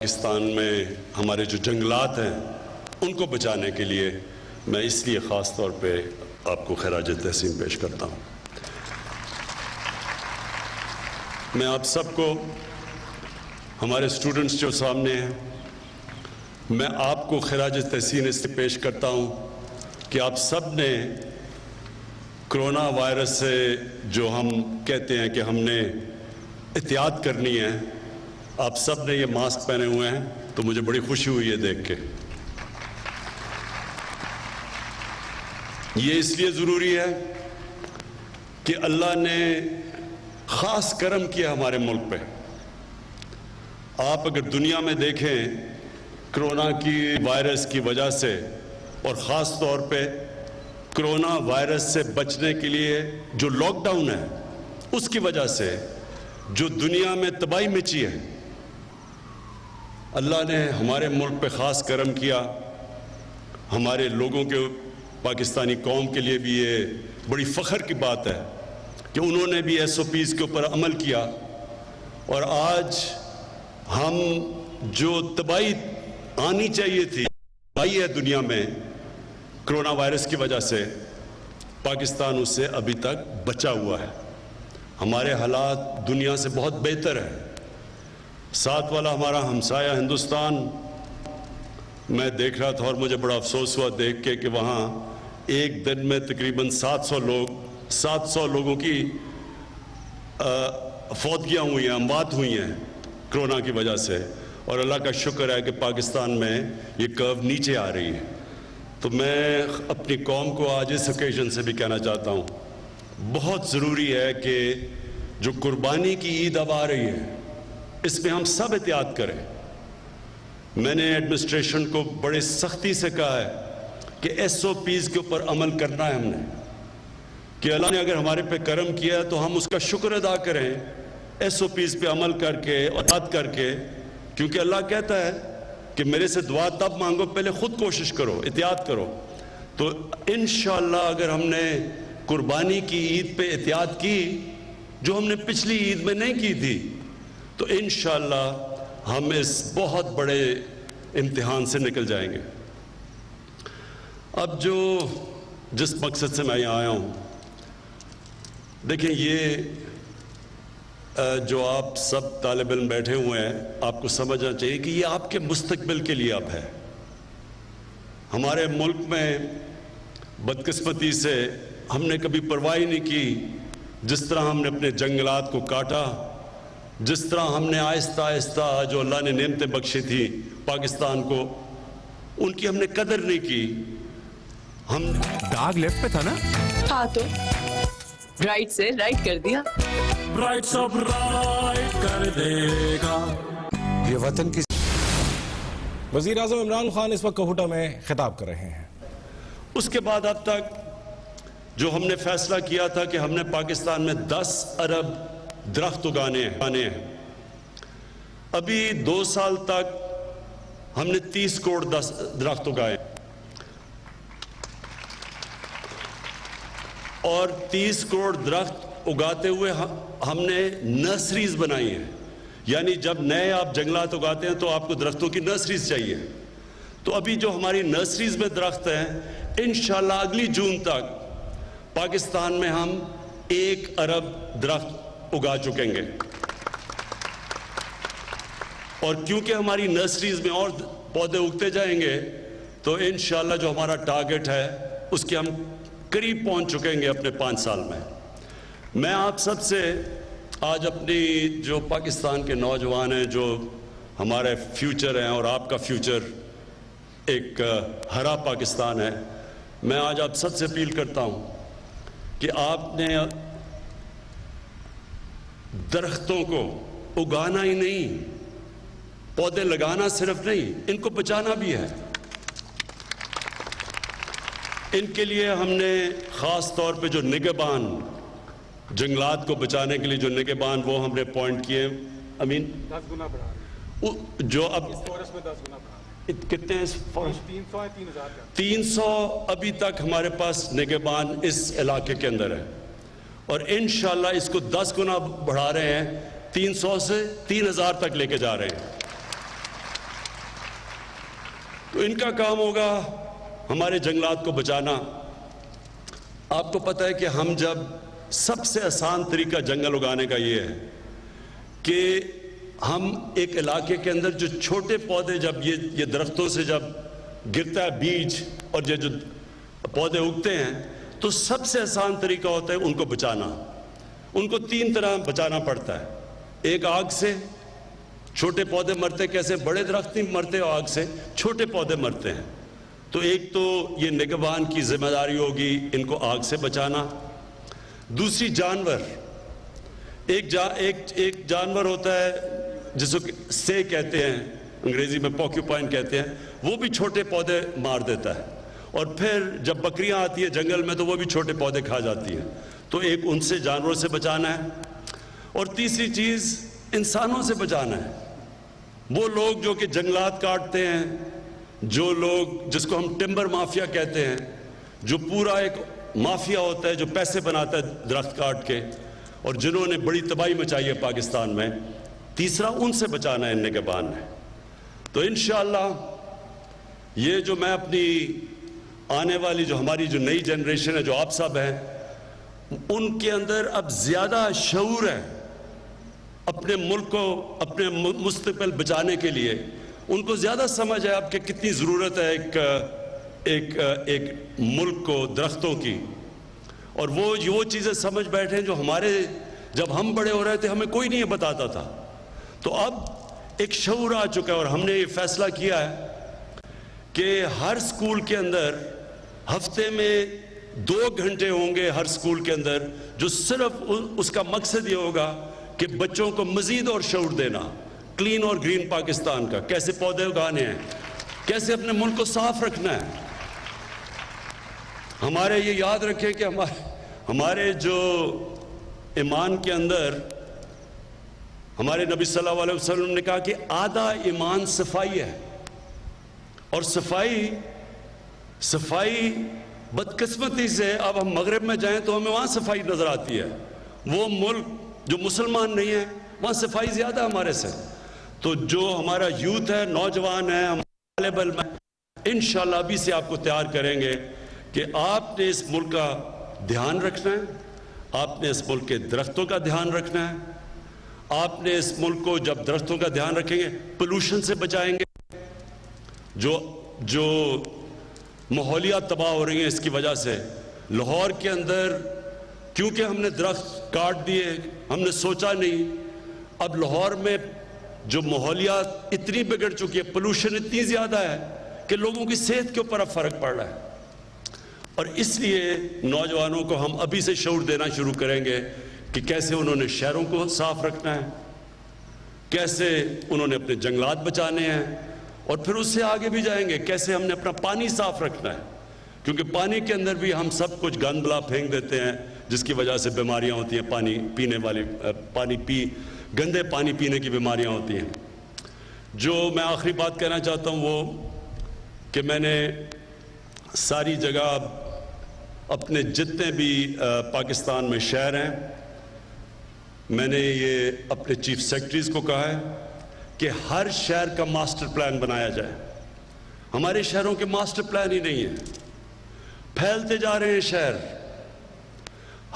پاکستان میں ہمارے جو جنگلات ہیں ان کو بچانے کے لیے میں اس لیے خاص طور پہ آپ کو خراج تحسین پیش کرتا ہوں۔ میں آپ سب کو، ہمارے اسٹوڈنٹس جو سامنے ہیں، میں آپ کو خراج تحسین اس لیے پیش کرتا ہوں کہ آپ سب نے کرونا وائرس سے جو ہم کہتے ہیں کہ ہم نے احتیاط کرنی ہے، آپ سب نے یہ ماسک پہنے ہوئے ہیں تو مجھے بڑی خوشی ہوئی ہے دیکھ کے۔ یہ اس لیے ضروری ہے کہ اللہ نے خاص کرم کیا ہمارے ملک پہ۔ آپ اگر دنیا میں دیکھیں کرونا کی وائرس کی وجہ سے، اور خاص طور پہ کرونا وائرس سے بچنے کے لیے جو لاک ڈاؤن ہے اس کی وجہ سے جو دنیا میں تباہی مچی ہے، اللہ نے ہمارے ملک پہ خاص کرم کیا۔ ہمارے لوگوں کے، پاکستانی قوم کے لیے بھی یہ بڑی فخر کی بات ہے کہ انہوں نے بھی SOPs کے اوپر عمل کیا، اور آج ہم جو تباہی آنی چاہیے تھی، آئی ہے دنیا میں کرونا وائرس کی وجہ سے، پاکستان اس سے ابھی تک بچا ہوا ہے۔ ہمارے حالات دنیا سے بہت بہتر ہے۔ ساتھ والا ہمارا ہمسایہ ہندوستان، میں دیکھ رہا تھا اور مجھے بڑا افسوس ہوا دیکھ کے کہ وہاں ایک دن میں تقریباً 700 لوگوں کی فوتگیاں ہوئی ہیں، اموات ہوئی ہیں کرونا کی وجہ سے، اور اللہ کا شکر ہے کہ پاکستان میں یہ کرو نیچے آ رہی ہے۔ تو میں اپنی قوم کو آج اس اوکیزن سے بھی کہنا چاہتا ہوں، بہت ضروری ہے کہ جو قربانی کی عید اب آ رہی ہے اس میں ہم سب احتیاط کریں۔ میں نے ایڈمنسٹریشن کو بڑے سختی سے کہا ہے کہ SOPs کے اوپر عمل کرنا ہے ہم نے، کہ اللہ نے اگر ہمارے پہ کرم کیا تو ہم اس کا شکر ادا کریں، SOPs پہ عمل کر کے اور اطاعت کر کے، کیونکہ اللہ کہتا ہے کہ میرے سے دعا تب مانگو پہلے خود کوشش کرو، احتیاط کرو۔ تو انشاءاللہ اگر ہم نے قربانی کی عید پہ احتیاط کی جو ہم نے پچھلی عید میں نہیں کی تھی، تو انشاءاللہ ہم اس بہت بڑے امتحان سے نکل جائیں گے۔ اب جس مقصد سے میں یہاں آیا ہوں، دیکھیں یہ جو آپ سب طالب علم بیٹھے ہوئے ہیں، آپ کو سمجھنا چاہیے کہ یہ آپ کے مستقبل کے لیے اب ہے۔ ہمارے ملک میں بدقسمتی سے ہم نے کبھی پرواہ نہیں کی، جس طرح ہم نے اپنے جنگلات کو کاٹا، جس طرح ہم نے آہستہ آہستہ جو اللہ نے نعمتیں بخشی تھی پاکستان کو، ان کی ہم نے قدر نہیں کی۔ ہم داغ لیفٹ پہ تھا نا؟ ہاں تو رائٹ سے رائٹ کر دیا، رائٹ سب رائٹ کر دے گا۔ یہ وطن کی وزیر اعظم عمران خان اس وقت کوہٹا میں خطاب کر رہے ہیں۔ اس کے بعد اب تک جو ہم نے فیصلہ کیا تھا کہ ہم نے پاکستان میں 10 ارب درخت اگانے ہیں، ابھی 2 سال تک ہم نے 30 کروڑ درخت اگائے، اور 30 کروڑ درخت اگاتے ہوئے ہم نے نرسریز بنائی ہیں، یعنی جب نئے آپ جنگلات اگاتے ہیں تو آپ کو درختوں کی نرسریز چاہیے۔ تو ابھی جو ہماری نرسریز میں درخت ہیں، انشاءاللہ اگلی جون تک پاکستان میں ہم 1 ارب درخت اگا چکیں گے، اور کیونکہ ہماری نرسریز میں اور پودے اگتے جائیں گے تو انشاءاللہ جو ہمارا ٹارگٹ ہے اس کے ہم قریب پہنچ چکیں گے اپنے 5 سال میں۔ میں آپ سب سے آج اپنی جو پاکستان کے نوجوان ہیں، جو ہمارے فیوچر ہیں اور آپ کا فیوچر ایک ہرا پاکستان ہے، میں آج آپ سب سے اپیل کرتا ہوں کہ آپ نے درختوں کو اگانا ہی نہیں، پودے لگانا صرف نہیں، ان کو بچانا بھی ہے۔ ان کے لیے ہم نے خاص طور پہ جو نگہبان، جنگلات کو بچانے کے لیے جو نگہبان، وہ ہم نے اپوائنٹ کیے۔ امین 10 گنا بڑھا رہے ہیں، جو اب اس فورس میں 10 گنا بڑھا رہے ہیں، کتنے ہیں 300 ہے، 3000 کا 300 ابھی تک ہمارے پاس نگہبان اس علاقے کے اندر ہے، اور انشاءاللہ اس کو 10 گنا بڑھا رہے ہیں، 300 سے 3000 تک لے کے جا رہے ہیں۔ تو ان کا کام ہوگا ہمارے جنگلات کو بچانا. آپ کو پتہ ہے کہ ہم جب سب سے آسان طریقہ جنگل اگانے کا یہ ہے کہ ہم ایک علاقے کے اندر جو چھوٹے پودے جب یہ درختوں سے جب گرتا ہے بیج اور یہ جو پودے اگتے ہیں تو سب سے آسان طریقہ ہوتا ہے ان کو بچانا. ان کو 3 طرح بچانا پڑتا ہے. ایک آگ سے، چھوٹے پودے مرتے کیسے؟ بڑے درخت نہیں مرتے آگ سے، چھوٹے پودے مرتے ہیں. تو ایک تو یہ نگہبان کی ذمہ داری ہوگی ان کو آگ سے بچانا. دوسری جانور، ایک جانور ہوتا ہے جس کو سے کہتے ہیں، انگریزی میں پوکیوپائن کہتے ہیں، وہ بھی چھوٹے پودے مار دیتا ہے. اور پھر جب بکریاں آتی ہیں جنگل میں تو وہ بھی چھوٹے پودے کھا جاتی ہیں. تو ایک ان سے جانوروں سے بچانا ہے. اور تیسری چیز انسانوں سے بچانا ہے. وہ لوگ جو کہ جنگلات کاٹتے ہیں، جو لوگ جس کو ہم ٹمبر مافیا کہتے ہیں، جو پورا ایک مافیا ہوتا ہے جو پیسے بناتا ہے درخت کاٹ کے، اور جنہوں نے بڑی تباہی مچائی ہے پاکستان میں. تیسرا ان سے بچانا ہے ان نگہبان ہے. تو انشاءاللہ یہ جو میں اپنی آنے والی جو ہماری جو نئی جنریشن ہے، جو آپ سب ہیں، ان کے اندر اب زیادہ شعور ہے اپنے ملک کو، اپنے مستقبل بچانے کے لیے. ان کو زیادہ سمجھ ہے اب کہ کتنی ضرورت ہے ایک ملک کو درختوں کی. اور وہ چیزیں سمجھ بیٹھے جو ہمارے جب ہم بڑے ہو رہے تھے ہمیں کوئی نہیں بتاتا تھا. تو اب ایک شعور آ چکا ہے اور ہم نے یہ فیصلہ کیا ہے کہ ہر سکول کے اندر ہفتے میں 2 گھنٹے ہوں گے ہر سکول کے اندر، جو صرف اس کا مقصد یہ ہوگا کہ بچوں کو مزید اور شعور دینا کلین اور گرین پاکستان کا، کیسے پودے اگانے ہیں، کیسے اپنے ملک کو صاف رکھنا ہے. ہمارے یہ یاد رکھیں کہ ہمارے جو ایمان کے اندر ہمارے نبی صلی اللہ علیہ وسلم نے کہا کہ آدھا ایمان صفائی ہے. اور صفائی بدقسمتی سے اب ہم مغرب میں جائیں تو ہمیں وہاں صفائی نظر آتی ہے. وہ ملک جو مسلمان نہیں ہے وہاں صفائی زیادہ ہمارے سے. تو جو ہمارا یوتھ ہے، نوجوان ہے، ہمارے لیبل میں انشاءاللہ ابھی سے آپ کو تیار کریں گے کہ آپ نے اس ملک کا دھیان رکھنا ہے، آپ نے اس ملک کے درختوں کا دھیان رکھنا ہے. آپ نے اس ملک کو جب درختوں کا دھیان رکھیں گے پولوشن سے بچائیں گے. جو ماحولیات تباہ ہو رہی ہیں اس کی وجہ سے لاہور کے اندر، کیونکہ ہم نے درخت کاٹ دیے، ہم نے سوچا نہیں. اب لاہور میں جو ماحولیات اتنی بگڑ چکی ہے، پولوشن اتنی زیادہ ہے کہ لوگوں کی صحت کے اوپر اب فرق پڑ رہا ہے. اور اس لیے نوجوانوں کو ہم ابھی سے شعور دینا شروع کریں گے کہ کیسے انہوں نے شہروں کو صاف رکھنا ہے، کیسے انہوں نے اپنے جنگلات بچانے ہیں، اور پھر اس سے آگے بھی جائیں گے کیسے ہم نے اپنا پانی صاف رکھنا ہے. کیونکہ پانی کے اندر بھی ہم سب کچھ گند بلا پھینک دیتے ہیں جس کی وجہ سے بیماریاں ہوتی ہیں، پانی پینے والی گندے پانی پینے کی بیماریاں ہوتی ہیں. جو میں آخری بات کہنا چاہتا ہوں وہ کہ میں نے ساری جگہ اپنے جتنے بھی پاکستان میں شہر ہیں، میں نے یہ اپنے چیف سیکرٹریز کو کہا ہے کہ ہر شہر کا ماسٹر پلان بنایا جائے. ہمارے شہروں کے ماسٹر پلان ہی نہیں ہیں، پھیلتے جا رہے ہیں شہر،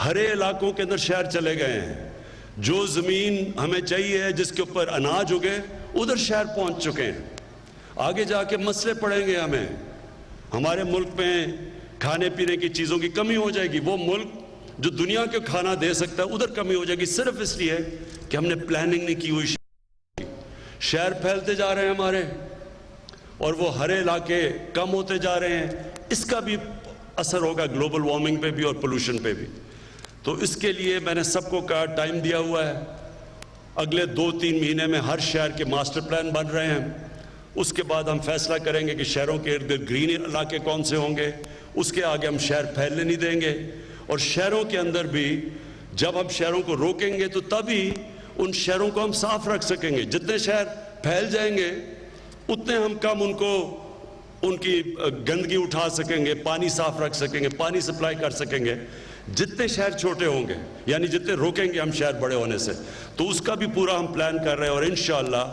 ہرے علاقوں کے اندر شہر چلے گئے ہیں. جو زمین ہمیں چاہیے جس کے اوپر اناج اگے ادھر شہر پہنچ چکے ہیں. آگے جا کے مسئلے پڑیں گے ہمیں، ہمارے ملک میں کھانے پینے کی چیزوں کی کمی ہو جائے گی. وہ ملک جو دنیا کے کھانا دے سکتا ہے ادھر کمی ہو جائے گی، صرف اس لیے کہ ہم نے پلاننگ نہیں کی ہوئی. شہر پھیلتے جا رہے ہیں ہمارے، اور وہ ہر علاقے کم ہوتے جا رہے ہیں. اس کا بھی اثر ہوگا گلوبل وارمنگ پہ بھی اور پولوشن پہ بھی. تو اس کے لیے میں نے سب کو کہا ٹائم دیا ہوا ہے، اگلے 2-3 مہینے میں ہر شہر کے ماسٹر پلان بن رہے ہیں. اس کے بعد ہم فیصلہ کریں گے کہ شہروں کے ارد گرد گرین علاقے کون سے ہوں گے. اس کے آگے ہم شہر پھیلنے نہیں دیں گے. اور شہروں کے اندر بھی جب ہم شہروں کو روکیں گے تو تبھی ان شہروں کو ہم صاف رکھ سکیں گے. جتنے شہر پھیل جائیں گے اتنے ہم کم ان کی گندگی اٹھا سکیں گے، پانی صاف رکھ سکیں گے، پانی سپلائی کر سکیں گے. جتنے شہر چھوٹے ہوں گے، یعنی جتنے روکیں گے ہم شہر بڑے ہونے سے، تو اس کا بھی پورا ہم پلان کر رہے ہیں. اور انشاءاللہ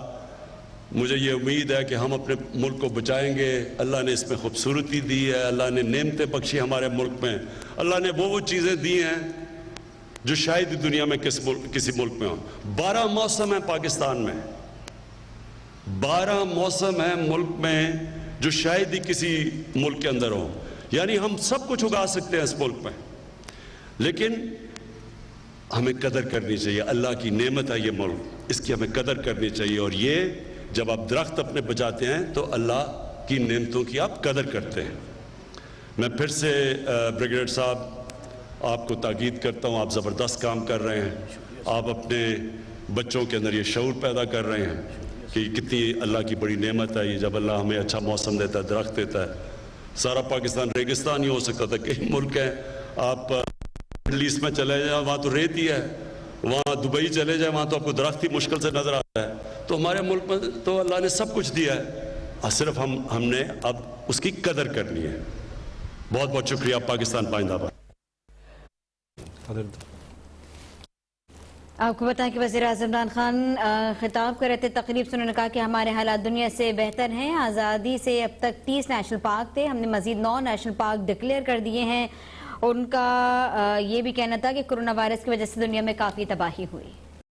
مجھے یہ امید ہے کہ ہم اپنے ملک کو بچائیں گے. اللہ نے اس میں خوبصورتی دی ہے, اللہ نے نعمتیں بخشی ہمارے ملک میں, اللہ نے وہ چیزیں دی ہیں جو شاید ہی دنیا میں کسی ملک میں ہوں. 12 موسم ہیں پاکستان میں, 12 موسم ہیں ملک میں جو شاید ہی کسی ملک کے اندر ہوں. یعنی ہم سب کچھ اگا سکتے ہیں اس ملک میں, لیکن ہمیں قدر کرنی چاہیے. اللہ کی نعمت ہے یہ ملک, اس کی ہمیں قدر کرنی چاہیے. اور یہ جب آپ درخت اپنے بچاتے ہیں تو اللہ کی نعمتوں کی آپ قدر کرتے ہیں. میں پھر سے بریگیڈیئر صاحب آپ کو تاکید کرتا ہوں, آپ زبردست کام کر رہے ہیں. آپ اپنے بچوں کے اندر یہ شعور پیدا کر رہے ہیں کہ کتنی اللہ کی بڑی نعمت ہے یہ, جب اللہ ہمیں اچھا موسم دیتا ہے, درخت دیتا ہے. سارا پاکستان ریگستان ہی ہو سکتا تھا. کئی ملک ہیں, آپ مڈل ایسٹ میں چلے جائیں وہاں تو ریت ہی ہے, وہاں دبئی چلے جائیں وہاں تو آپ کو درخت ہی مشکل سے نظر آتا ہے. تو ہمارے ملک میں تو اللہ نے سب کچھ دیا ہے, صرف ہم نے اب اس کی قدر کرنی ہے. بہت بہت شکریہ. پاکستان پائندہ باد. آپ کو بتائیں کہ وزیر اعظم عمران خان خطاب کر رہے تھے, تقریب سے انہوں نے کہا کہ ہمارے حالات دنیا سے بہتر ہیں. آزادی سے اب تک 30 نیشنل پارک تھے, ہم نے مزید 9 نیشنل پارک ڈکلیئر کر دیے ہیں. ان کا یہ بھی کہنا تھا کہ کرونا وائرس کی وجہ سے دنیا میں کافی تباہی ہوئی.